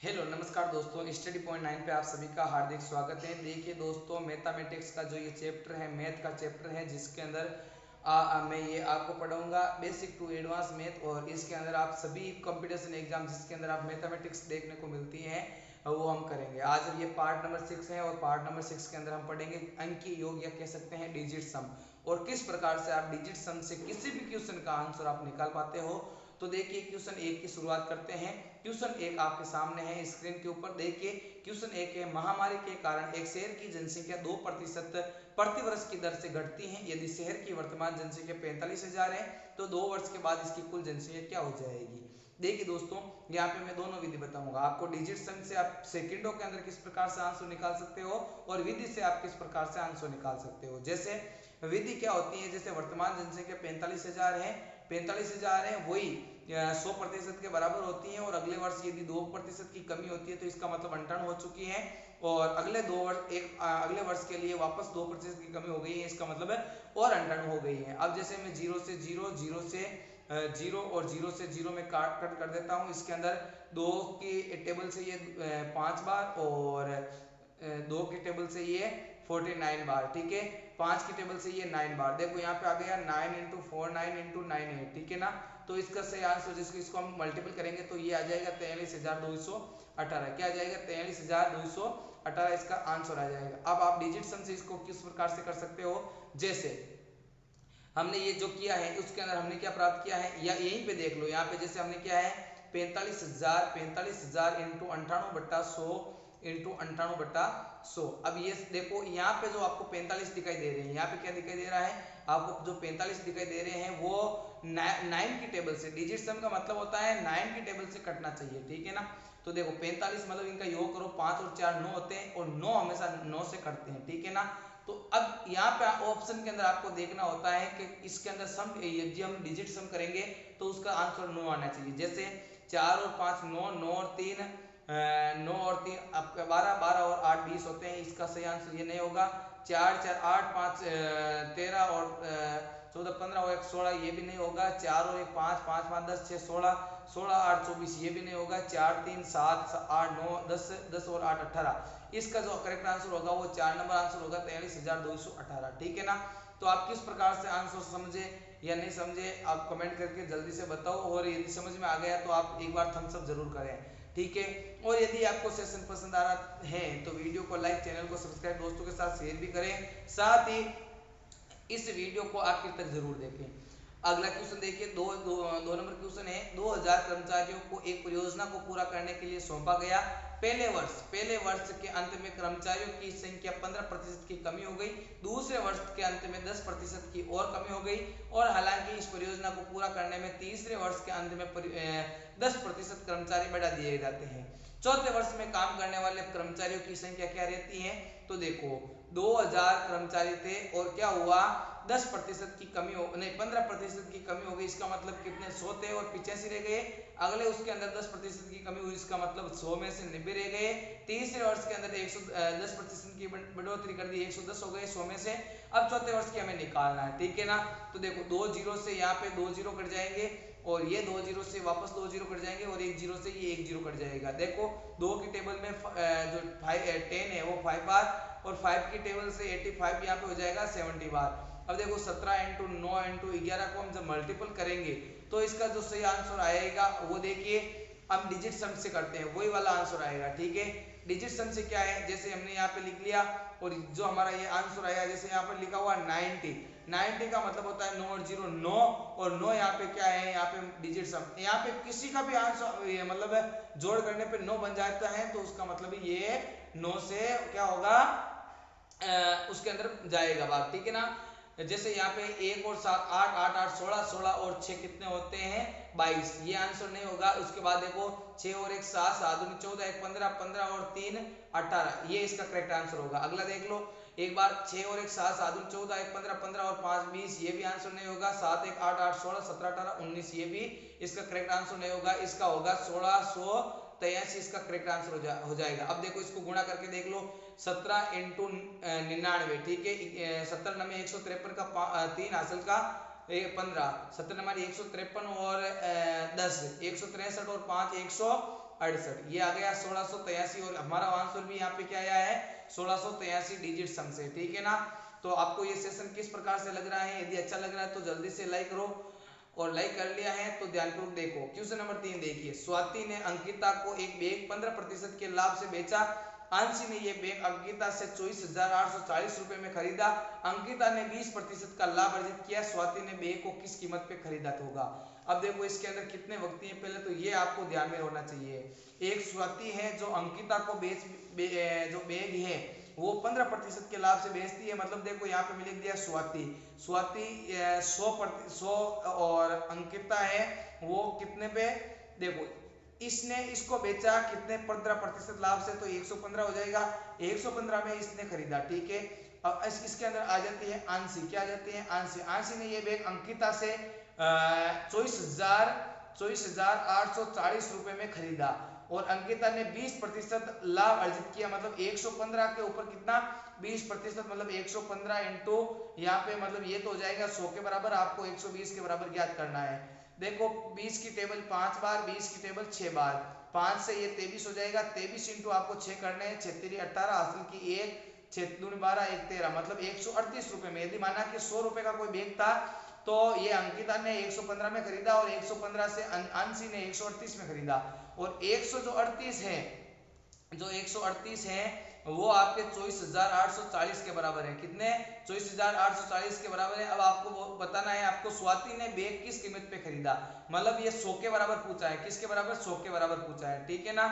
Hello नमस्कार दोस्तों, study point 9 पे आप सभी का हार्दिक स्वागत है। देखिए दोस्तों, मैथमेटिक्स का जो ये चैप्टर है, मैथ का चैप्टर है, जिसके अंदर मैं ये आपको पढ़ाऊंगा बेसिक टू एडवांस मैथ। और इसके अंदर आप सभी कंपटीशन एग्जाम जिसके अंदर आप मैथमेटिक्स देखने को मिलती है वो हम करेंगे। आज ये पार्ट नंबर 6 है और पार्ट नंबर 6 के अंदर हम पढ़ेंगे अंकीय योग या कह सकते हैं डिजिट सम, और किस प्रकार से आप डिजिट सम से किसी भी क्वेश्चन का आंसर आप निकाल पाते हो। तो देखिए क्वेश्चन एक की शुरुआत करते हैं। क्वेश्चन एक आपके सामने है स्क्रीन के ऊपर। देखिए क्वेश्चन एक है, महामारी के कारण एक शहर की जनसंख्या 2% प्रतिवर्ष की दर से घटती है। यदि शहर की वर्तमान जनसंख्या 45,000 है तो 2 वर्ष के बाद इसकी कुल जनसंख्या क्या हो जाएगी। देखिए दोस्तों, यहाँ पे मैं दोनों विधि बताऊंगा आपको। डिजिट सम से आप सेकंडों के अंदर किस प्रकार से आंसर निकाल सकते हो और विधि से आप किस प्रकार से आंसर निकाल सकते हो। जैसे विधि क्या होती है, जैसे वर्तमान जनसंख्या 45,000 है, 45,000 है, वही 100% के बराबर होती है। और अगले वर्ष यदि 2% की कमी होती है तो इसका मतलब अंठावन हो चुकी है। और अगले 2 वर्ष अगले वर्ष के लिए वापस 2% की कमी हो गई है, इसका मतलब है और अंठावन हो गई है। अब जैसे मैं जीरो से जीरो, जीरो से जीरो और जीरो से जीरो में काट कट कर देता हूँ। इसके अंदर दो की टेबल से ये 5 बार, और 2 की टेबल से ये 49 बार, ठीक है। 5 की टेबल से ये 9 बार। देखो यहाँ पे आ गया 9 इंटू 4 9 इंटू 9 8, ठीक है ना। तो इसका सही आंसर जिसको इसको हम मल्टीपल करेंगे तो ये आ जाएगा 43,218। क्या आ जाएगा? 43,218 इसका आंसर आ जाएगा। अब आप डिजिट सम से इसको किस प्रकार से कर सकते हो। जैसे हमने ये जो किया है उसके अंदर हमने क्या प्राप्त किया है, या यहीं पे देख लो। यहाँ पे जैसे हमने किया है 45,000 इंटू 98/100 इंटू 98/100। अब ये देखो यहाँ पे जो आपको 45 दिखाई दे रहे हैं, यहाँ पे क्या दिखाई दे रहा है आपको, जो 45 दिखाई दे रहे हैं वो 9 की टेबल से। डिजिट सम का मतलब होता है 9 की टेबल से कटना चाहिए, ठीक है ना। तो देखो 45 मतलब इनका योग करो, 5 और 4 9 होते हैं, और 9 हमेशा 9 से कटते हैं, ठीक है ना। तो अब यहाँ पे ऑप्शन के अंदर आपको देखना होता है कि इसके अंदर सम, यदि हम डिजिट सम करेंगे तो उसका आंसर 9 आना चाहिए। जैसे 4 और 5 9, 9 और 3 9 और 3 आपका 12, 12 और 8 20 होते हैं। इसका सही आंसर ये नहीं होगा। 4 4 8 5 13 और 14 15 और 1 16, ये भी नहीं होगा। 4 और 1 5 5 5 10 6 16, 16 8 24, ये भी नहीं होगा। 4 3 7 8 9 10 10 और 8 18। इसका जो करेक्ट आंसर होगा वो 4 नंबर आंसर होगा, 43,218, ठीक है ना। तो आप किस प्रकार से आंसर समझे या नहीं समझे आप कमेंट करके जल्दी से बताओ। और यदि समझ में आ गया तो आप एक बार थम्स अप जरूर करें, ठीक है। और यदि आपको सेशन पसंद आ रहा है तो वीडियो को लाइक, चैनल को सब्सक्राइब, दोस्तों के साथ शेयर भी करें। साथ ही इस वीडियो को आखिर तक जरूर देखें। अगला क्वेश्चन देखिए, दो नंबर क्वेश्चन है। 2000 कर्मचारियों को एक परियोजना को पूरा करने के लिए सौंपा गया। पहले वर्ष के अंत में कर्मचारियों की संख्या 15% की कमी हो गई। दूसरे वर्ष के अंत में 10% की और कमी हो गई। और हालांकि इस परियोजना को पूरा करने में तीसरे वर्ष के अंत में 10% कर्मचारी बढ़ा दिए जाते हैं। चौथे वर्ष में काम करने वाले कर्मचारियों की संख्या क्या रहती है। तो देखो 2000 कर्मचारी थे और क्या हुआ, 10% की कमी हो नहीं 15% की कमी हो गई। इसका मतलब कितने 100 थे और 85 रह गए। अगले उसके अंदर 10% की कमी हुई, इसका मतलब 100 में से 90 रह गए। तीसरे वर्ष के अंदर 10% की बढ़ोतरी कर दी, 110 हो गए 100 में से। अब चौथे वर्ष की हमें निकालना है, ठीक है ना। तो देखो 2 जीरो से यहाँ पे 2 जीरो कट जाएंगे, और ये 2 जीरो से वापस 2 जीरो कट जाएंगे, और 1 जीरो से ये 1 जीरो कट जाएगा। देखो 2 की टेबल में जो 10 है वो 5 बार, और 5 की टेबल से 85 यहाँ पे हो जाएगा 70 बार। अब देखो 17 इंटू 9 इंटू 11 को हम जब मल्टीपल करेंगे तो इसका जो सही आंसर आएगा वो देखिए हम डिजिट सम से करते हैं, वही वाला आंसर आएगा, ठीक है। डिजिट सम से क्या है, जैसे हमने यहाँ पे लिख लिया, और जो हमारा ये आंसर आया, जैसे यहाँ पे लिखा हुआ 90, 90 का मतलब होता है 9 और 0 9, और 9 यहाँ पे क्या है, यहाँ पे डिजिट सम। यहाँ पे किसी का भी आंसर मतलब जोड़ करने पे 9 बन जाता है तो उसका मतलब ये 9 से क्या होगा, उसके अंदर जाएगा बात, ठीक है ना। जैसे यहाँ पे 1 और 7 8 8 8 16, 16 और 6 कितने होते हैं 22, ये आंसर नहीं होगा। उसके बाद देखो 6 और 1 7 7 दूनी 14 1 15 15 और 3 18, ये इसका करेक्ट आंसर होगा। अगला देख लो एक बार, 6 और 1 7 7 दूनी 14 1 15 15 और 5 20, ये भी आंसर नहीं होगा। 7 1 8 8 16 17 18 19, ये भी इसका करेक्ट आंसर नहीं होगा। इसका होगा 1683, इसका करेक्ट आंसर हो जाएगा। अब देखो इसको गुणा करके देख लो, 17 इंटू 99, ठीक है। 17 में 153 का 3 हासिल का 15, 17 हमारी 153 और 10 163 और 5 168, ये आ गया 1683। और हमारा आंसर भी यहाँ पे क्या आया है 1683 डिजिट सम से, ठीक है ना। तो आपको ये सेशन किस प्रकार से लग रहा है, यदि अच्छा लग रहा है तो जल्दी से लाइक करो, और लाइक कर लिया है तो ध्यानपूर्वक देखो। क्वेश्चन नंबर 3 देखिए, स्वाति ने अंकिता को एक बैग 15% के लाभ से बेचा। अंशी ने यह बैग अंकिता से 24,840 रुपए में खरीदा। अंकिता ने 20% का लाभ अर्जित किया। स्वाति ने बैग को किस कीमत पे खरीदा होगा। अब देखो इसके अंदर कितने व्यक्ति हैं, पहले तो ये आपको ध्यान में होना चाहिए। एक स्वाति है जो अंकिता को जो बैग है वो 15% के लाभ से बेचती है, मतलब देखो यहाँ पे लिख दिया स्वाति 100 और अंकिता है वो कितने पे, देखो इसने इसको बेचा कितने 15% लाभ से, तो 115 हो जाएगा। 115 में इसने खरीदा, ठीक है। अब इसके अंदर आ जाती है आंशी, क्या आ जाती है आंशी। आंशी ने ये बैग अंकिता से 24,840 रुपए में खरीदा, और अंकिता ने 20% लाभ अर्जित किया, मतलब 115 के ऊपर कितना 20%, मतलब 115 इंटू यहाँ पे मतलब ये तो हो जाएगा 100 के बराबर, आपको 120 के बराबर ज्ञात करना है। देखो 20 की टेबल 5 बार, 20 की टेबल 6 बार, 5 से ये 23 हो जाएगा। 23 इंटू आपको 6 करने हैं, 6 3 18, हासिल की 1, 6 दूनी 12, 1 13, मतलब 138 रुपए में। यदि माना कि 100 रुपए का कोई बैग था तो ये अंकिता ने 115 में खरीदा, और 115 से अंशी ने 138 में खरीदा। और 138 है, जो 138 है वो आपके 24,840 के बराबर है। कितने 24,840 के बराबर है। अब आपको बताना है आपको स्वाति ने बैग किस कीमत पे खरीदा, मतलब ये 100 के बराबर पूछा है। किसके बराबर 100 के बराबर पूछा है, ठीक है ना।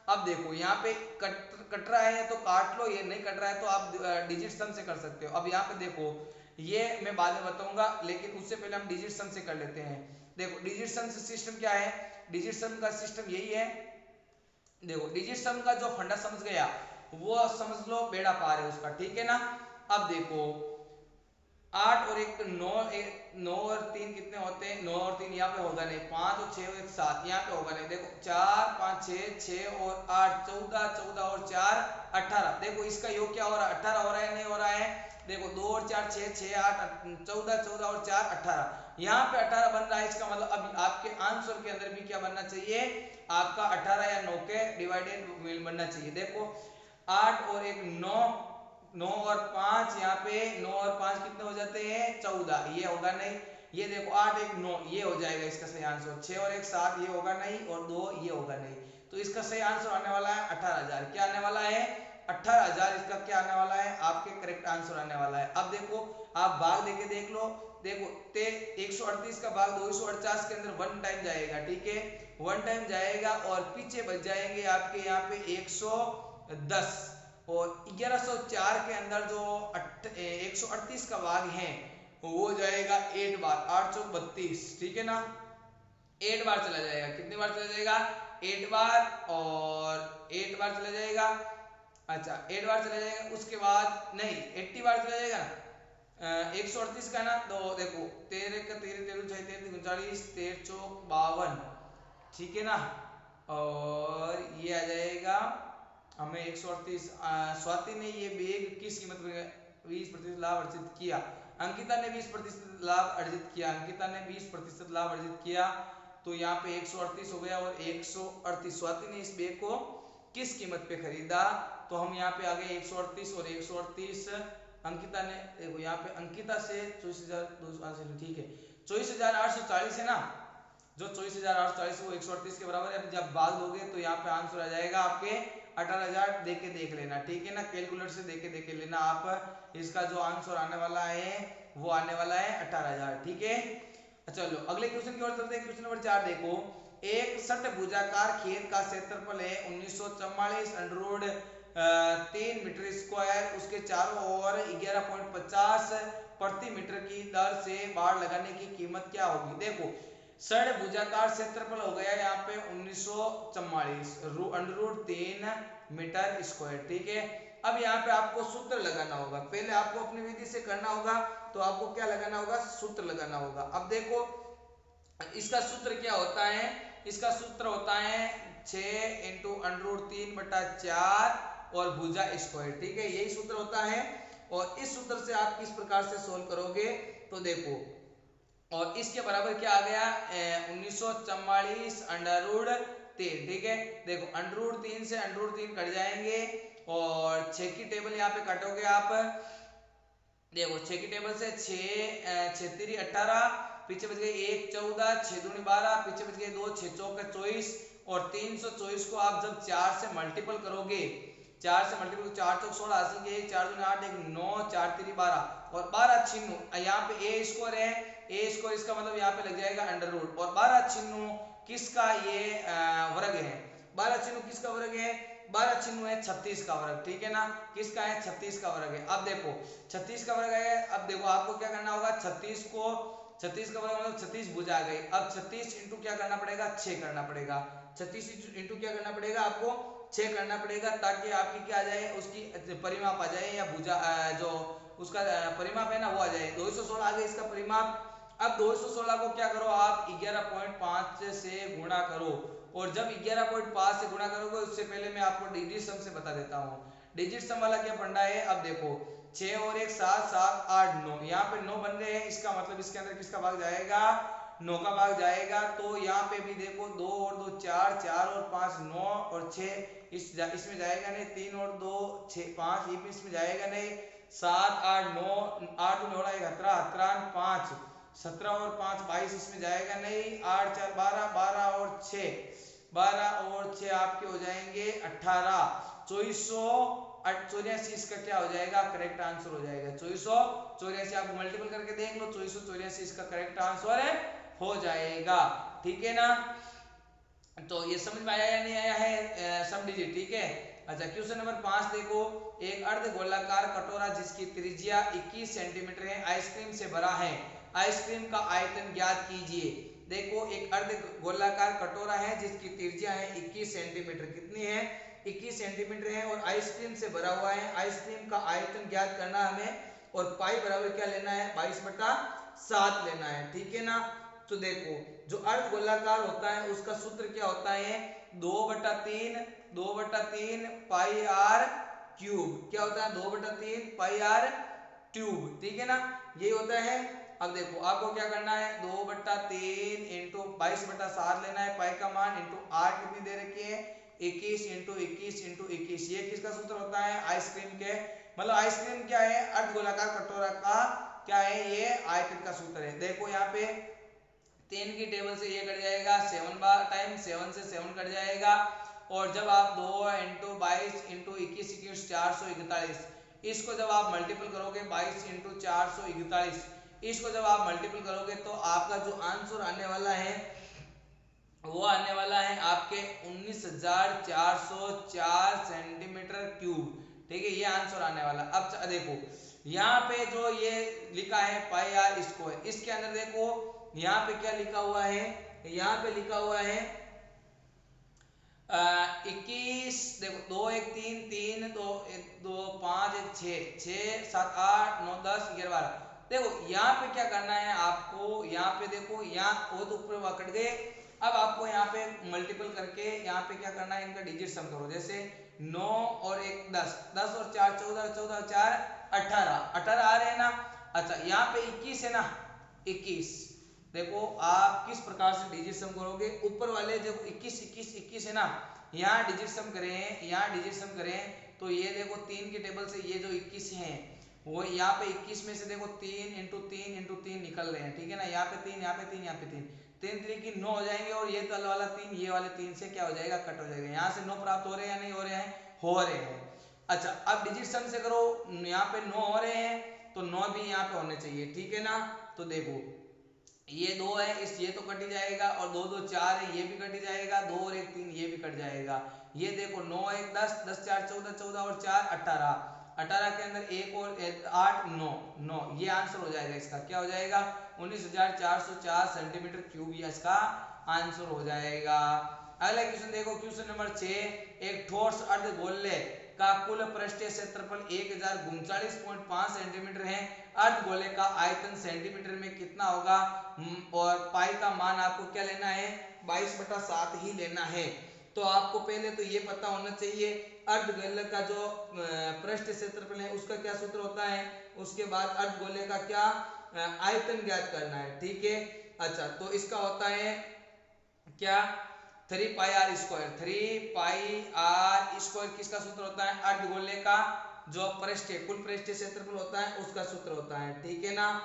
अब देखो यहाँ पे कट रहा है तो काट लो, ये नहीं कट रहा है तो आप डिजिट सम से कर सकते हो। अब यहाँ पे देखो ये मैं बाद में बताऊंगा, लेकिन उससे पहले हम डिजिट सम से कर लेते हैं। देखो डिजिट सम से सिस्टम क्या है, डिजिट सम का सिस्टम यही है। देखो डिजिट सम का जो फंडा समझ गया वो समझ लो बेड़ा पार है उसका, ठीक है ना। अब देखो 8 और 1 9, 9 और 3 कितने होते हैं, 9 और 3 यहाँ पे होगा नहीं, 5 और 6 और 1 7 यहाँ पे होगा नहीं। देखो 4 5 6 6 और 8 14, 14 और 4 18, देखो इसका योग क्या हो रहा है 18 हो रहा है, नहीं हो रहा है। देखो 2 और 4 6 6 8 14, 14 और 4 18, यहाँ पे 18 बन रहा है। इसका मतलब अब आपके आंसर के अंदर भी क्या बनना चाहिए, आपका 18 या 9 के डिवाइडेड बनना चाहिए। देखो 8 और 1 9, 9 और 5 यहाँ पे 9 और 5 कितने हो जाते हैं 14, ये होगा नहीं। ये देखो 8 1 9 ये हो जाएगा इसका सही आंसर। 6 और 1 7 ये होगा नहीं, और 2 ये होगा नहीं। तो इसका सही आंसर आने वाला है 18,000। क्या आने वाला है 18,000, इसका क्या आने वाला है आपके करेक्ट आंसर आने वाला है। अब देखो आप भाग देके देख लो। देखो 138 का भाग 248 के अंदर 1 टाइम जाएगा, ठीक है 1 टाइम जाएगा, और पीछे बच जाएंगे आपके यहाँ पे 110, और 1104 के अंदर जो 138 का भाग है वो जाएगा 8 बार, 8 चौक 32, ठीक है ना। 8 बार चला जाएगा, कितनी बार चला जाएगा 8 बार, और 8 बार चला जाएगा। अच्छा 8 बार चला जाएगा, उसके बाद नहीं 80 बार चला जाएगा ना 138 का ना। तो देखो 13 का 13 13 6 39 13 चौक 52, ठीक है ना। और ये आ जाएगा हमें 138। स्वाति ने ये बैग किस कीमत में 20% लाभ अर्जित किया। अंकिता ने 20% लाभ अर्जित किया, अंकिता ने 20% लाभ अर्जित किया, तो यहाँ पे 138 हो गया, और 138 स्वाति ने इस बैग को किस कीमत पे खरीदा। तो हम यहाँ पे आ गए 138 और 138 अंकिता ने, देखो यहाँ पे अंकिता से 24,280, ठीक है 24,840 है ना, जो 24,840 वो 138 के बराबर है। जब भाग दोगे तो यहाँ पे आंसर आ जाएगा आपके 18,000। देख के देख लेना, ठीक है ना, कैलकुलेटर से देख के लेना आप। इसका जो आंसर आने वाला है वो आने वाला है 18,000, ठीक है। चलो अगले क्वेश्चन की ओर चलते हैं। क्वेश्चन नंबर 4 देखो, एक षटभुजाकार खेत का क्षेत्रफल है 1944 अंडरवुड 3 मीटर स्क्वायर, उसके चारों ओर 11.50 प्रति मीटर की दर से बाड़ लगाने की कीमत क्या होगी। देखो षटभुजाकार क्षेत्रफल हो गया यहाँ पे 1944 अंडरवुड 3 मीटर स्क्वायर, ठीक है। अब यहाँ पे आपको सूत्र लगाना होगा, पहले आपको अपनी विधि से करना होगा, तो आपको क्या लगाना होगा सूत्र लगाना होगा। अब देखो इसका सूत्र क्या होता है, इसका सूत्र होता है 6 इंटू अंडरवुड 3/4 और भुजा स्क्वायर, ठीक है यही सूत्र होता है। और इस सूत्र से आप किस प्रकार से सोल्व करोगे, तो देखो और इसके बराबर क्या आ गया 1944 √3। ठीक है, देखो √3 से √3 कट जाएंगे और 6 की टेबल यहाँ पे कटोगे आप। देखो 6 की टेबल से 6 18, पीछे बच गए 1 14, 6 दूनी 12, पीछे बच गए 2 6 चौका 24 और 324 को आप जब 4 से मल्टीपल करोगे, 4 से मल्टीपल 4 चौक 16 हासिल के 4 दूनी 8 1 9 4 3 12 और 12 छिन्नू यहाँ पे ए स्क्वायर है, ए स्क्वायर इसका मतलब यहाँ पे लग जाएगा अंडर रूट और 12 छिन्नू किसका ये वर्ग है, 12 छिन्नू किसका वर्ग है, 12 छिन्नू है 36 का वर्ग। ठीक है ना, किसका है 36 का वर्ग है। अब देखो 36 का वर्ग है, अब देखो आपको क्या करना होगा 36 को 36 का वर्ग मतलब 36 भुजा गई। अब 36 इंटू क्या करना पड़ेगा 6 करना पड़ेगा, 36 इंटू क्या करना पड़ेगा आपको 6 करना पड़ेगा ताकि आपकी क्या आ जाए उसकी परिमाप आ जाए या भुजा जो उसका परिमाप है ना वो आ जाए। 216 आ गया इसका परिमाप। अब 216 को क्या करो आप 11.5 से गुणा करो और जब 11.5 से गुणा करोगे उससे पहले मैं आपको डिजिट सम से बता देता हूँ। डिजिट सम वाला क्या फंडा है, अब देखो 6 और 1 7 7 8 9, यहाँ पे 9 बन रहे हैं, इसका मतलब इसके अंदर किसका भाग जाएगा 9 का भाग जाएगा। तो यहाँ पे भी देखो 2 और 2 4, 4 और 5 9 और 6 इसमें जाएगा नहीं, 3 और 2 6 5 ये भी इसमें जाएगा नहीं, 7 8 9 8 9 17 17 5 17 और 5 22 इसमें जाएगा नहीं, 8 4 12 12 और 6 12 और 6 आपके हो जाएंगे 18, 2484 इसका क्या हो जाएगा करेक्ट आंसर हो जाएगा। 2484 आप मल्टीपल करके देख लो, 2484 इसका करेक्ट आंसर है हो जाएगा। ठीक है ना, तो ये समझ में आया या नहीं आया है सब डिजिट। ठीक है, अच्छा क्वेश्चन नंबर 5 देखो, एक अर्ध गोलाकार कटोरा जिसकी त्रिज्या 21 सेंटीमीटर है आइसक्रीम से भरा है, आइसक्रीम का आयतन ज्ञात कीजिए। देखो एक अर्ध गोलाकार कटोरा है जिसकी त्रिज्या है 21 सेंटीमीटर, कितनी है 21 सेंटीमीटर है और आइसक्रीम से भरा हुआ है, आइसक्रीम का आयतन ज्ञात करना हमें और पाई बराबर क्या लेना है 22/7 लेना है। ठीक है ना, तो देखो जो अर्ध गोलाकार होता है उसका सूत्र क्या होता है 2/3 पाई आर क्यूब, क्या होता है 2/3 पाई आर क्यूब। ठीक है ना, ये होता है। अब देखो आपको क्या करना है 2/3 इंटू 22/7 लेना है, पाई का मान इंटू आर कितनी दे रखी है 21 इंटू 21 इंटू 21, ये किसका सूत्र होता है आइसक्रीम के, मतलब आइसक्रीम क्या है अर्ध गोलाकार कटोरा का क्या है ये आयतन का सूत्र है। देखो यहाँ पे 3 की टेबल से ये कट जाएगा 7 बार टाइम 7 से 7 कट जाएगा और जब आप 2 इंटू 22 इंटू 21 21 441, इसको जब आप मल्टीपल करोगे 22 इंटू 441, इसको जब आप मल्टीपल करोगे तो आपका जो आंसर आने वाला है वो आने वाला है आपके 19,404 सेंटीमीटर क्यूब। ठीक है, ये आंसर आने वाला। अब देखो यहाँ पे जो ये लिखा है पाई आर स्क्वायर, इसके अंदर देखो यहाँ पे क्या लिखा हुआ है, यहाँ पे लिखा हुआ है 21, देखो 2 1 3 3 2 1 2 5 1 6 6 7 8 9 10 11 12। देखो यहाँ पे क्या करना है आपको, यहाँ पे देखो यहाँ वो तो ऊपर कट गए, अब आपको यहाँ पे मल्टीपल करके यहाँ पे क्या करना है इनका डिजिट सम करो। जैसे 9 और 1 10, 10 और 4 14, 14 और 4 18, 18 आ रहे हैं ना। अच्छा यहाँ पे 21 है ना 21, देखो आप किस प्रकार से डिजिट सम करोगे, ऊपर वाले देखो 21 21 21 है ना, यहाँ डिजिट सम करें, यहाँ डिजिट सम करें तो ये देखो 3 की टेबल से ये जो 21 हैं वो यहाँ पे 21 में से देखो 3 इंटू 3 इंटू 3 निकल रहे हैं। ठीक है ना, यहाँ पे 3 यहाँ पे 3 यहाँ पे 3 3 3 की 9 हो जाएंगे और ये तल वाला 3 ये वाले 3 से क्या हो जाएगा कट हो जाएगा। यहाँ से 9 प्राप्त हो रहे हैं या नहीं हो रहे हैं, हो रहे हैं। अच्छा अब डिजिट सम से करो, यहाँ पे 9 हो रहे हैं तो 9 भी यहाँ पे होने चाहिए। ठीक है ना, तो देखो ये 2 है इस ये तो कट ही जाएगा और 2 2 4 है ये भी कट ही जाएगा, 2 और 1 3 ये भी कट जाएगा। ये देखो 9 1 10 10 4 14 14 और 4 18, 18 के अंदर 1 और 8 9 9, ये आंसर हो जाएगा इसका, क्या हो जाएगा 19,404 सेंटीमीटर क्यूब, ये इसका आंसर हो जाएगा। अगला क्वेश्चन देखो क्वेश्चन नंबर 6, एक ठोस अर्धगोले का कुल पृष्ठीय क्षेत्रफल 1039.5 सेंटीमीटर है, अर्धगोले का आयतन सेंटीमीटर में कितना होगा और पाई का मान आपको क्या लेना है 22/7 ही लेना है। तो आपको पहले तो ये पता होना चाहिए अर्धगोले का जो पृष्ठ क्षेत्रफल है उसका क्या सूत्र होता है, उसके बाद अर्धगोले का क्या आयतन ज्ञात करना है, ठीक है। अच्छा, तो इसका होता है क्या, 3 pi r square. 3 pi r square किसका सूत्र होता है, अर्धगोले का जो पृष्ठ कुल पृष्ठीय क्षेत्रफल होता है उसका सूत्र होता है, ठीक है ना।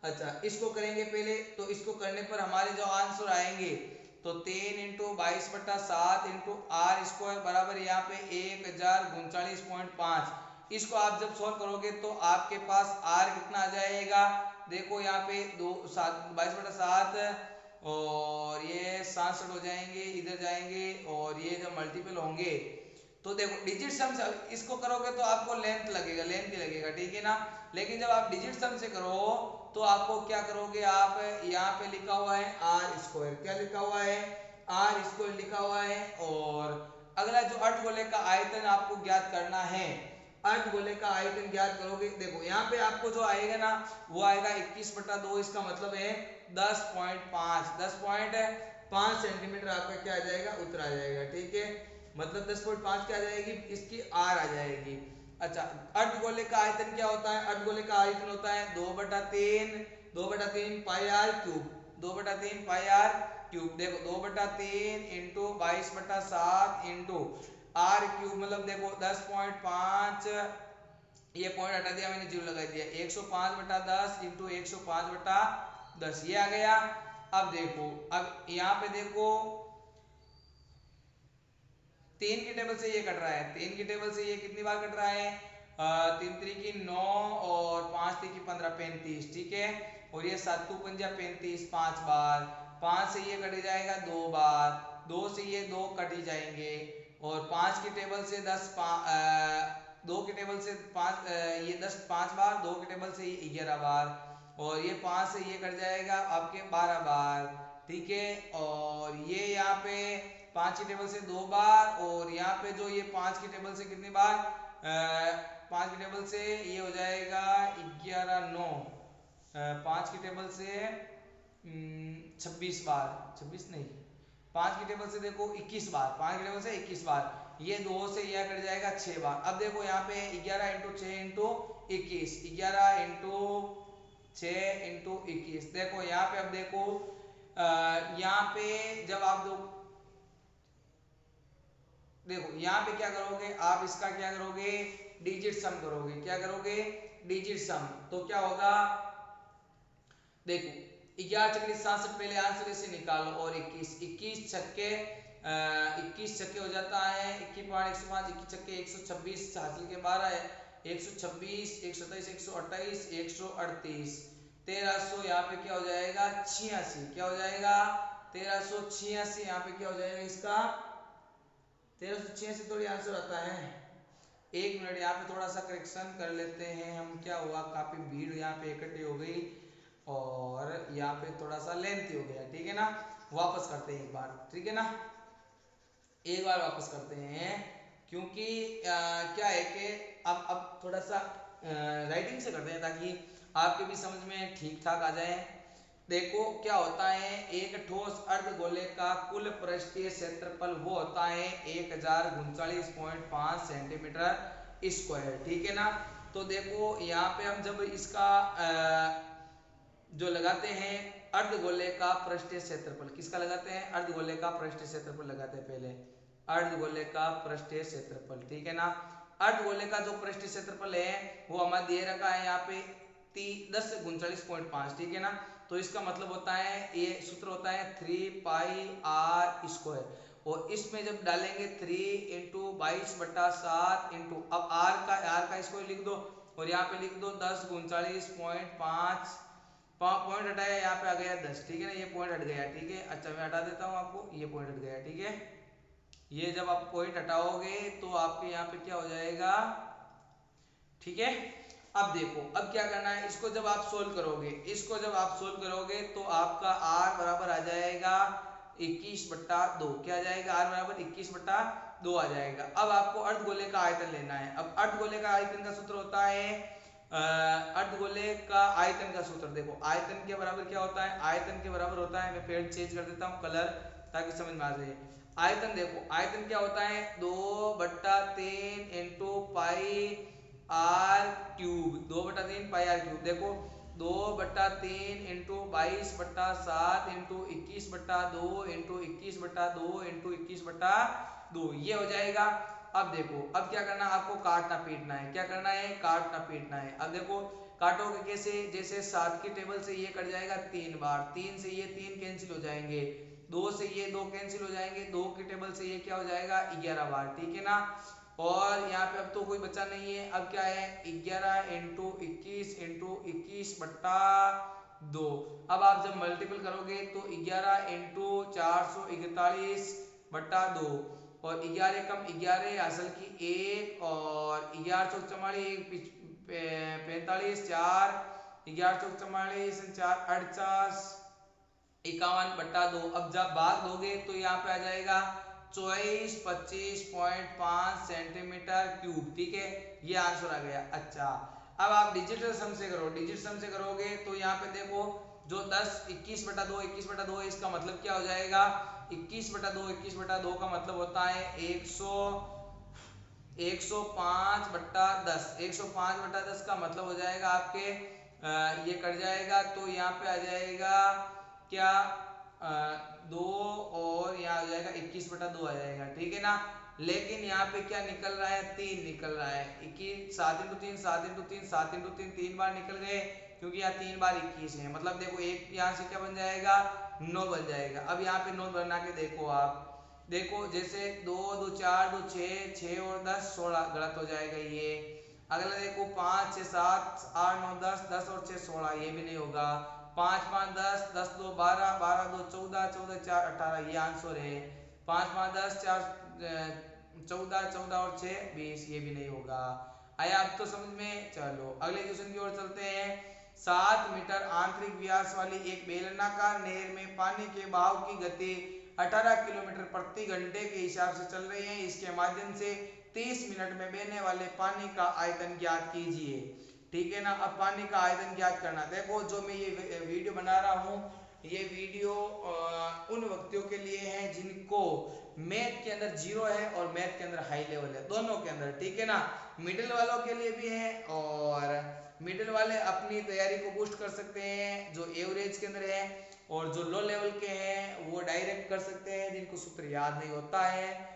अच्छा, इसको करेंगे पहले, तो इसको करने पर हमारे जो आंसर आएंगे तो 3 इंटू 22/7 इंटू आर स्क्वायर बराबर यहाँ पे 1039.5। इसको आप जब सॉल्व करोगे तो आपके पास आर कितना आ जाएगा, देखो यहाँ पे 22/7 और ये 67 हो जाएंगे, इधर जाएंगे और ये जब मल्टीपल होंगे तो देखो डिजिट सम से इसको करोगे तो आपको लेंथ लगेगा, लेंथ ही लगेगा, ठीक है ना। लेकिन जब आप डिजिट सम से करो तो आपको क्या करोगे, आप यहाँ पे लिखा हुआ है आर स्क्वायर, क्या लिखा हुआ है, आर स्क्वायर लिखा हुआ है। और अगला जो अर्धगोले का आयतन आपको ज्ञात करना है, अर्धगोले का आयतन ज्ञात करोगे, देखो यहाँ पे आपको जो आएगा ना वो आएगा 21/2, इसका मतलब है 10.5 सेंटीमीटर आपका क्या आ जाएगा, उत्तर आ जाएगा, ठीक है। मतलब 10.5 क्या आ जाएगी, इसकी आर आ जाएगी। अच्छा, अर्धगोले का आयतन क्या होता है, अर्धगोले का आयतन होता है 2/3 pi r cube, 2/3 pi r cube. देखो 2/3 इंटू 22/7 इंटू आर क्यूब, मतलब देखो 10.5, ये पॉइंट हटा दिया मैंने, जीरो लगा दिया, 105/10 इंटू 105/10 ये आ गया। अब देखो, अब यहाँ पे देखो 3 की टेबल से ये कट रहा है, 3 की टेबल से ये कितनी बार कट रहा है, 3 3 की 9 और 5 3 की 15, 35, ठीक है। और ये 7 2 5 35, 5 बार, 5 से ये कट जाएगा 2 बार, 2 से ये 2 कट ही जाएंगे। और 5 की टेबल से 10 2 की टेबल से 5 ये 10 5 बार, 2 की टेबल से ये 11 बार, और ये 5 से ये कट जाएगा आपके 12 बार, ठीक है। और ये यहाँ पे 5 की टेबल से 2 बार, और यहाँ पे जो ये 5 की टेबल से कितनी बार, 5 की टेबल से ये हो जाएगा 11 9, 5 की टेबल से 26 बार, 26 नहीं, 5 की टेबल से देखो 21 बार, 5 की टेबल से 21 बार, ये 2 से यह कट जाएगा 6 बार। अब देखो यहाँ पे 11 इंटू 6 इंटू 21, 11 इंटू 6 इंटू 21, देखो यहाँ पे, अब देखो यहाँ पे जब आप देखो यहाँ पे क्या करोगे, आप इसका क्या करोगे, डिजिट सम करोगे, क्या करोगे, डिजिट सम। तो क्या होगा, देखो 11 छक्के 67, पहले आंसर इसे निकालो, और 21 छक्के 21 छक्के हो जाता है 21 पार 105, 21 छक्के 126 हासिल के 12 है, 126 127 128 138 1300, यहाँ पे क्या हो जाएगा 86, क्या हो जाएगा 1386, यहाँ पे क्या हो जाएगा इसका 1386 थोड़ी आंसर आता है। एक मिनट यहाँ पे थोड़ा सा करेक्शन कर लेते हैं हम, क्या हुआ काफी भीड़ यहाँ पे इकट्ठी हो गई और यहाँ पे थोड़ा सा लेंथी हो गया, ठीक है ना। वापस करते हैं एक बार, ठीक है ना, एक बार वापस करते हैं, क्योंकि क्या है कि अब थोड़ा सा राइटिंग से करते हैं ताकि आपके भी समझ में ठीक ठाक आ जाए। देखो क्या होता है, एक ठोस अर्धगोले का कुल पृष्ठीय क्षेत्रफल वो होता है 1039.5 सेंटीमीटर स्क्वायर, ठीक है ना। तो देखो यहाँ पे हम जब इसका जो लगाते हैं अर्धगोले का पृष्ठीय क्षेत्रफल, किसका लगाते हैं, अर्धगोले का पृष्ठीय क्षेत्रफल लगाते हैं पहले, अर्धगोले का पृष्ठीय क्षेत्रफल, ठीक है ना। अर्धगोले का जो पृष्ठीय क्षेत्रफल है वो हमारा दिए रखा है यहाँ पे 1039.5, ठीक है ना। तो इसका मतलब होता है, ये सूत्र होता है 3 पाई आर स्क्वायर, और इसमें जब डालेंगे 3 इंटू 22/7 इंटू, अब आर का स्क्वायर लिख दो, और यहाँ पे लिख दो 1039.5, पॉइंट हटाया यहाँ पे आ गया 10, ठीक है ना, ये पॉइंट हट गया, ठीक है। अच्छा मैं हटा देता हूँ आपको, ये पॉइंट हट गया, ठीक है। ये जब आप पॉइंट हटाओगे तो आपके यहाँ पे क्या हो जाएगा, ठीक है। अब देखो अब क्या करना है, इसको जब आप सोल्व करोगे, इसको जब आप सोल्व करोगे तो आपका r बराबर आ जाएगा 21/2, क्या आ जाएगा, r बराबर 21/2 आ जाएगा। अब आपको अर्धगोले का आयतन लेना है। अब अर्धगोले का आयतन का सूत्र होता है, अर्धगोले का आयतन का सूत्र देखो, आयतन के बराबर क्या होता है, आयतन के बराबर होता है, मैं पेड़ चेंज कर देता हूँ कलर ताकि समझ में आ जाए। आयतन देखो, आयतन क्या होता है 2/3 into pi r cube, 2/3 pi r cube. देखो 2/3 इंटू 22/7 इंटू 21/2 इंटू 21/2 इंटू 21/2 ये हो जाएगा। अब देखो अब क्या करना है, आपको काटना पीटना है। क्या करना है, काटना पीटना है। अब देखो काटोगे कैसे, जैसे 7 की टेबल से ये कट जाएगा 3 बार, 3 से ये 3 कैंसिल हो जाएंगे, 2 से ये 2 कैंसिल हो जाएंगे, 2 की टेबल से ये क्या हो जाएगा 11 बार, ठीक है ना। और यहाँ पे अब तो कोई बचा नहीं है, अब क्या है 11 इंटू 21 इंटू 21/2। अब आप जब मल्टीपल करोगे तो 11 इंटू 441/2 और 11 कम 11 असल की 1 और 11 चौक 44 45 4 11 चौक 44 4 48 51/2। अब जब भाग दोगे तो यहाँ पे आ जाएगा 2425.5 सेंटीमीटर क्यूब, ठीक है, ये आंसर आ गया। अच्छा अब आप डिजिटल सम से करो, डिजिट सम से करोगे तो यहाँ पे देखो जो 10 21/2 21/2 है, इसका मतलब क्या हो जाएगा 21/2 21/2 का मतलब होता है 105/10 105/10 का मतलब हो जाएगा आपके ये कट जाएगा तो यहाँ पे आ जाएगा क्या 2 और यहाँ आ जाएगा 21/2 आ जाएगा, ठीक है ना। लेकिन यहाँ पे क्या निकल रहा है 3 निकल रहा है, 21 7 इंटू 3 7 इंटू 3 7 इंटू 3 3 बार निकल गए, क्योंकि यहाँ 3 बार 21 है, मतलब देखो एक यहाँ से क्या बन जाएगा 9 बन जाएगा। अब यहाँ पे 9 बना के देखो आप, देखो जैसे 2 2 4 2 6 6 और 10 16 गलत हो जाएगा ये। अगला देखो 5 6 7 8 9 10 10 और 6 16 ये भी नहीं होगा। 5 5 10 10 2 12 12 2 14 14 4 18 ये आंसर है। 5 5 10 4 14 14 और 6 20 ये भी नहीं होगा। आया अब तो समझ में। चलो अगले क्वेश्चन की ओर चलते हैं। 7 मीटर आंतरिक व्यास वाली एक बेलनाकार नहर में पानी के बहाव की गति 18 किलोमीटर प्रति घंटे के हिसाब से चल रही है। इसके माध्यम से 30 मिनट में बहने वाले पानी का आयतन ज्ञात कीजिए, ठीक है ना। अब पानी का आयतन ज्ञात करना, देखो जो मैं ये वीडियो बना रहा हूँ ये वीडियो उन व्यक्तियों के लिए है जिनको मैथ के अंदर 0 है और मैथ के अंदर हाई लेवल है, दोनों के अंदर, ठीक है ना। मिडिल वालों के लिए भी है और मिडिल वाले अपनी तैयारी को बूस्ट कर सकते हैं जो एवरेज के अंदर है, और जो लो लेवल के हैं वो डायरेक्ट कर सकते हैं जिनको सूत्र याद नहीं होता है।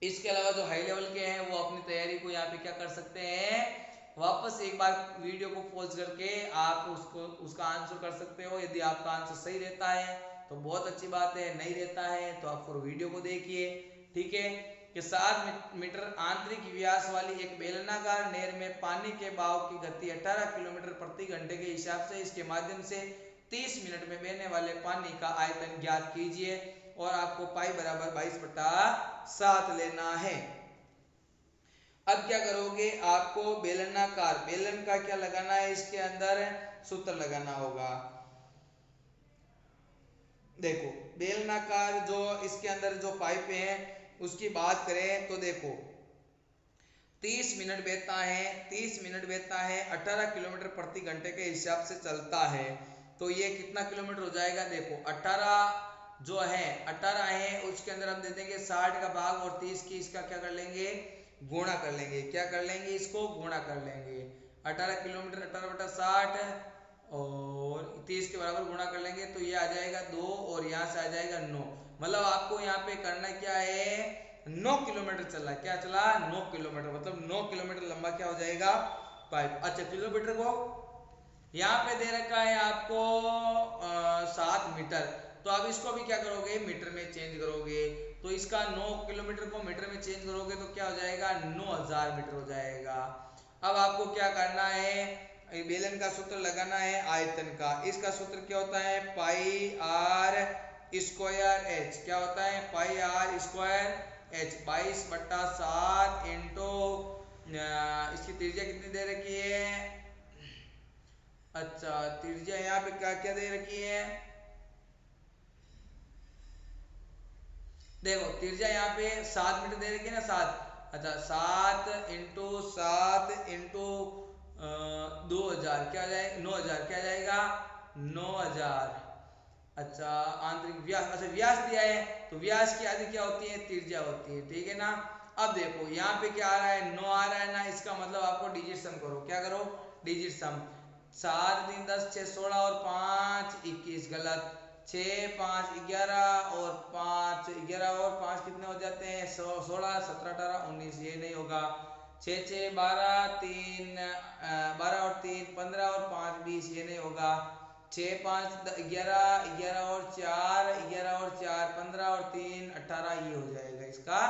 इसके अलावा जो हाई लेवल के हैं वो अपनी तैयारी को यहाँ पे क्या कर सकते हैं, वापस एक बार वीडियो को पॉज करके आप उसका आंसर कर सकते हो। यदि आपका आंसर सही रहता है तो बहुत अच्छी बात है, नहीं रहता है तो आप पूरा वीडियो को देखिए, ठीक है। कि 7 मीटर आंतरिक व्यास वाली एक बेलनाकार नहर में पानी के बहाव की गति 18 किलोमीटर प्रति घंटे के हिसाब से इसके माध्यम से 30 मिनट में बहने वाले पानी का आयतन ज्ञात कीजिए, और आपको पाई बराबर 22/7 लेना है। अब क्या करोगे, आपको बेलनाकार, बेलन का क्या लगाना है, इसके अंदर सूत्र लगाना होगा। देखो बेलनाकार जो इसके अंदर जो पाइप है उसकी बात करें तो देखो 30 मिनट बहता है, 30 मिनट बहता है, 18 किलोमीटर प्रति घंटे के हिसाब से चलता है, तो ये कितना किलोमीटर हो जाएगा। देखो 18 जो है 18 है उसके अंदर हम दे देंगे 60 का भाग और 30 की इसका क्या कर लेंगे गुणा कर लेंगे, क्या कर लेंगे इसको गुणा कर लेंगे। 18 किलोमीटर 18/60 और 30 के बराबर गुणा कर लेंगे तो ये आ जाएगा 2 और यहाँ से आ जाएगा 9। मतलब आपको यहाँ पे करना क्या है 9 किलोमीटर चला, क्या चला 9 किलोमीटर, मतलब 9 किलोमीटर लंबा क्या हो जाएगा पाइप। अच्छा किलोमीटर को यहाँ पे दे रखा है आपको 7 मीटर, तो अब इसको भी क्या करोगे मीटर में चेंज करोगे, तो इसका 9 किलोमीटर को मीटर में चेंज करोगे तो क्या हो जाएगा 9000 मीटर हो जाएगा। अब आपको क्या करना है, बेलन का सूत्र लगाना है आयतन का। इसका सूत्र क्या होता है पाई आर स्क्वायर एच, क्या होता है पाई आर स्क्वायर एच 22/7 इंटू इसकी त्रिज्या कितनी दे रखी है। अच्छा त्रिज्या यहाँ पे क्या क्या दे रखी है, देखो त्रिज्या यहाँ पे 7 मीटर दे रखी है ना 7। अच्छा 7 इंटू 7 इंटू 2000 क्या जाएगा 9000 क्या जाएगा 9000। अच्छा आंतरिक व्यास, अच्छा व्यास दिया है तो व्यास की आधी क्या होती है त्रिज्या होती है, ठीक है ना। अब देखो यहाँ पे क्या आ रहा है 9 आ रहा है ना, इसका मतलब आपको डिजिट सम करो, क्या करो डिजिट सम। 7 3 10 6 16 और 5 21 गलत। 6 5 11 और 5 11 और 5 कितने हो जाते हैं 16 17 18 19 ये नहीं होगा। 6 6 12 3 12 और 3 15 और 5 20 ये नहीं होगा। 6 5 11 11 और 4 11 और 4 15 और 3 18 ये हो जाएगा इसका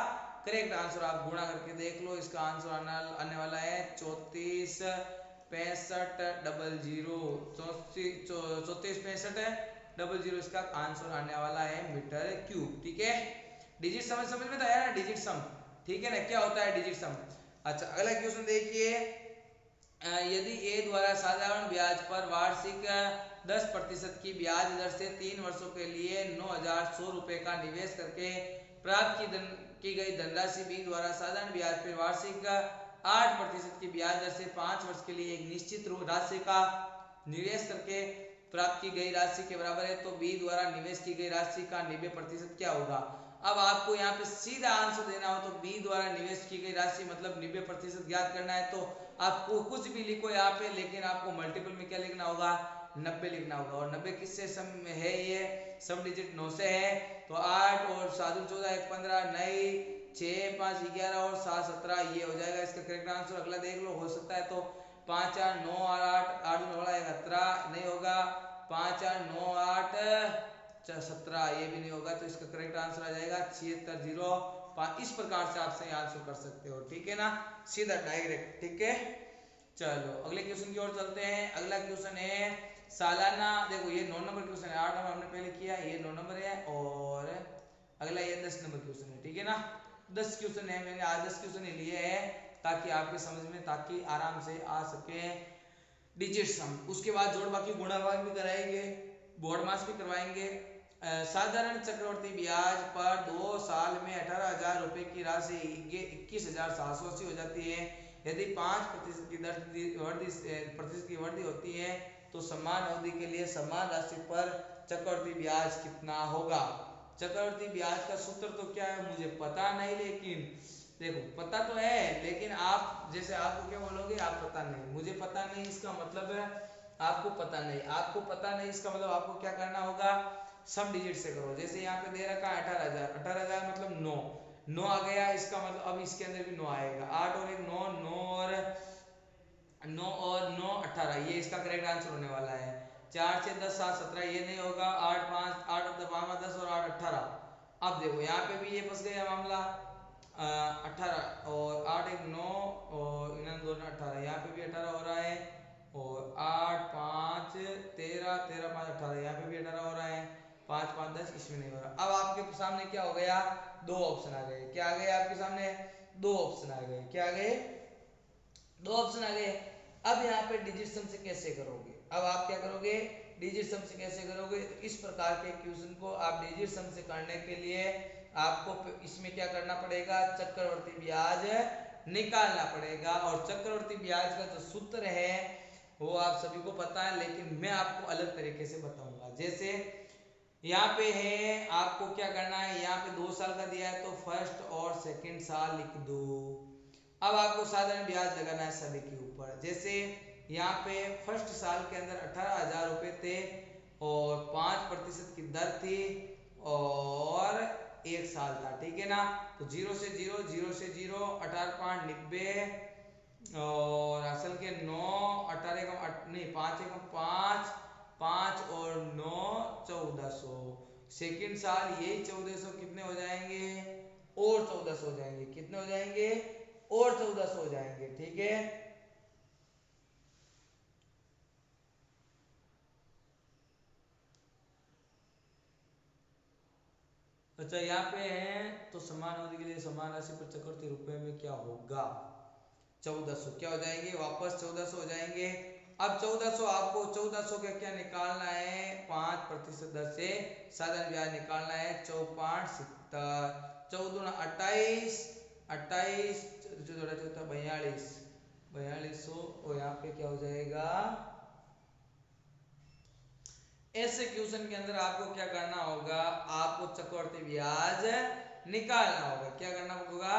करेक्ट आंसर। आप गुणा करके देख लो, इसका आंसर आने वाला है 34 65 00 34 65 00 इसका आंसर आने वाला है मीटर क्यूब। ठीक है, डिजिट समझ में तो आया ना, डिजिट सम। ठीक है ना, क्या होता है डिजिट सम। अच्छा अगला क्वेश्चन देखिए, यदि ए द्वारा साधारण ब्याज पर वार्षिक 10% की ब्याज दर से 3 वर्षों के लिए 9100 रुपए का निवेश करके प्राप्त की गई धनराशि बी द्वारा साधारण ब्याज पर वार्षिक 8% की ब्याज दर से 5 वर्ष के लिए एक निश्चित राशि का निवेश करके प्राप्त की गई राशि के बराबर है, तो बी द्वारा निवेश की गई राशि का 90% क्या होगा। अब आपको यहाँ पे सीधा आंसर देना हो तो बी द्वारा निवेश की गई राशि मतलब 90% ज्ञात करना है, तो आपको कुछ भी लिखो यहाँ पे, लेकिन आपको मल्टीपल में क्या लिखना होगा 90 लिखना होगा। और 90 किससे सम है, ये सम डिजिट 9 से है, तो 8 और 7 14 1 15 नहीं 6 5 11 और 7 17 ये हो जाएगा इसका करेक्ट आंसर। अगला देख लो, हो सकता है तो 5 4 9 और 8 8 17 नहीं होगा, 5 4 9 8 17 ये भी नहीं होगा, तो इसका करेक्ट आंसर आ जाएगा 76 0 5। इस प्रकार से आप सही आंसर कर सकते हो। ठीक है ना, सीधा डायरेक्ट। ठीक है, चलो अगले क्वेश्चन की ओर चलते हैं। अगला क्वेश्चन है सालाना, देखो ये 9 नंबर क्वेश्चन है, 8 नंबर हमने पहले किया, ये 9 नंबर है, और अगला ये 10 नंबर क्वेश्चन है। ठीक है ना, 10 क्वेश्चन है, मैंने आज 10 क्वेश्चन लिए हैं ताकि आपके समझ में, ताकि आराम से आ सके डिजिट सम। उसके बाद जोड़ बाकी गुणा भाग भी कराएंगे, बोर्ड मास भी करवाएंगे। साधारण चक्रवर्ती ब्याज पर 2 साल में 18,000 रुपए की राशि 21,780 हो जाती है। यदि 5% की वृद्धि होती है तो समान अवधि के लिए समान राशि पर चक्रवर्ती ब्याज कितना होगा। चक्रवर्ती ब्याज का सूत्र तो क्या है मुझे पता नहीं, लेकिन देखो पता तो है, लेकिन आप जैसे आपको क्या बोलोगे आप पता नहीं, मुझे पता नहीं इसका मतलब है आपको पता नहीं, आपको पता नहीं इसका मतलब आपको क्या करना होगा सम डिजिट से करो। जैसे यहाँ पे दे रखा है 18,000, 18,000 मतलब 9 9 आ गया, इसका मतलब अब इसके अंदर भी 9 आएगा, 8 और 1 9 9 और 9 18 ये इसका करेक्ट आंसर होने वाला है। 4 6 10 7 17 ये नहीं होगा, 8 5 8 10 और 8 18। अब देखो यहाँ पे भी ये फंस गया मामला, 18 और 8 1 9 और इन दोनों 18, यहाँ पे भी 18 हो रहा है, और 8 5 13 13 5 18 यहाँ पे भी 18 हो रहा है, 5 5 10 इसमें नहीं हो रहा। अब आपके सामने क्या हो गया, दो ऑप्शन आ गए। क्या आ गए आपके सामने, दो ऑप्शन आ गए। क्या आ गए, दो ऑप्शन आ गए। अब यहाँ पे डिजिट सम से कैसे करोगे, अब आप क्या करोगे डिजिट सम से कैसे करोगे, तो इस प्रकार के क्वेश्चन को आप डिजिट सम से करने के लिए आपको इसमें क्या करना पड़ेगा, चक्रवर्ती ब्याज निकालना पड़ेगा। और चक्रवर्ती ब्याज का जो सूत्र है वो आप सभी को पता है, लेकिन मैं आपको अलग तरीके से बताऊंगा। जैसे यहाँ पे है, आपको क्या करना है, यहाँ पे 2 साल का दिया है तो फर्स्ट और सेकंड साल लिख दो। अब आपको साधारण ब्याज लगाना है सभी के ऊपर। जैसे यहाँ पे फर्स्ट साल के अंदर 18,000 रुपए थे और 5% की दर थी और 1 साल था। ठीक है ना, तो 0 से 0 0 से 0 18 5 90 और असल के 9 18 नहीं 5 1 5 5 और 9 1400। सेकेंड साल यही 1400 कितने हो जाएंगे और 1400 हो जाएंगे, कितने हो जाएंगे और 1400 हो जाएंगे। ठीक है, अच्छा यहाँ पे है तो समान अवधि के लिए समान राशि पर चक्रवर्ती रुपए में क्या होगा, 1400 क्या हो जाएंगे वापस 1400 हो जाएंगे। अब 1400 आपको 1400 का क्या निकालना है, 5% दर से साधारण ब्याज निकालना है, 4 70 14 28 28 42 4200 और यहाँ पे क्या हो जाएगा। ऐसे क्वेश्चन के अंदर आपको क्या करना होगा, आपको चक्रवर्ती ब्याज निकालना होगा। क्या करना होगा,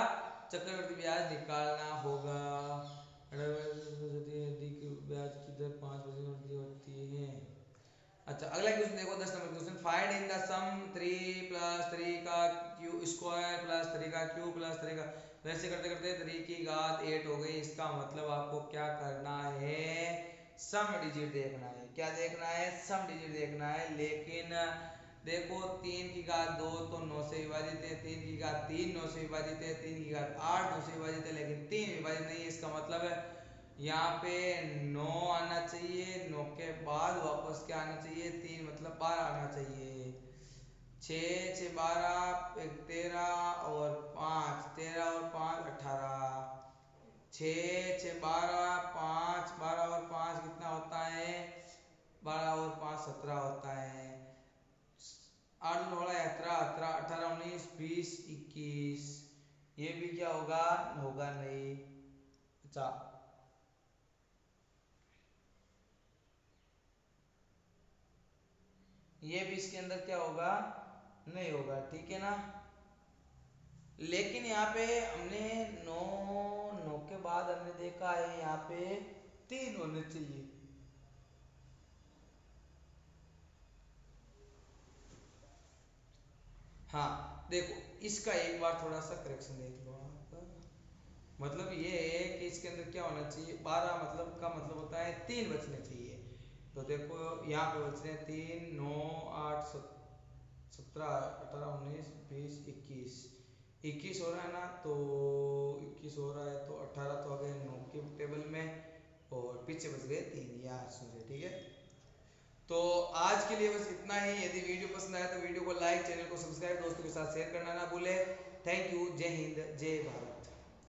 चक्रवर्ती ब्याज निकालना होगा। ब्याज की दर 5% होती है। अच्छा अगला क्वेश्चन देखो 10 number question, find in the sum 3 plus 3 का क्यू स्क्वायर प्लस 3 का क्यू प्लस 3 का, वैसे करते करते 3 की घात 8 हो गई। इसका मतलब आपको क्या करना है, सम डिजिट देखना है। क्या देखना है, सम डिजिट देखना है। लेकिन देखो 3 की घात 2 तो 9 से विभाजित है, 3 की घात 3 9 से विभाजित है, 3 की घात 8 9 से विभाजित है, लेकिन 3 विभाजित नहीं है। इसका मतलब है यहाँ पे 9 आना चाहिए, 9 के बाद वापस क्या आना चाहिए, 3 मतलब 12 आना चाहिए। 6 6 12 1 13 और 5 13 और 5 18, 6 6 12 5 12 और 5 कितना होता है, 12 और 5 17 होता है। 8 16 17 18 18 19 20 21, ये भी क्या होगा, होगा नहीं। अच्छा ये भी इसके अंदर क्या होगा, नहीं होगा, ठीक है ना। लेकिन यहाँ पे हमने 9 9 के बाद हमने देखा है यहाँ पे 3 होने चाहिए। हाँ देखो इसका एक बार थोड़ा सा करेक्शन देख लो आप, मतलब ये है कि इसके अंदर क्या होना चाहिए, 12 मतलब का मतलब होता है 3 बचने चाहिए। तो देखो यहाँ पे बच रहे हैं 3 9 8 17 18 19 20 21, 21 हो रहा है ना, तो 21 हो रहा है तो 18 तो आ गए 9 के टेबल में, और पीछे बच गए 3 यार सुनिए, ठीक है। तो आज के लिए बस इतना ही। यदि वीडियो पसंद आया तो वीडियो को लाइक, चैनल को सब्सक्राइब, दोस्तों के साथ शेयर करना ना भूले। थैंक यू, जय हिंद, जय भारत।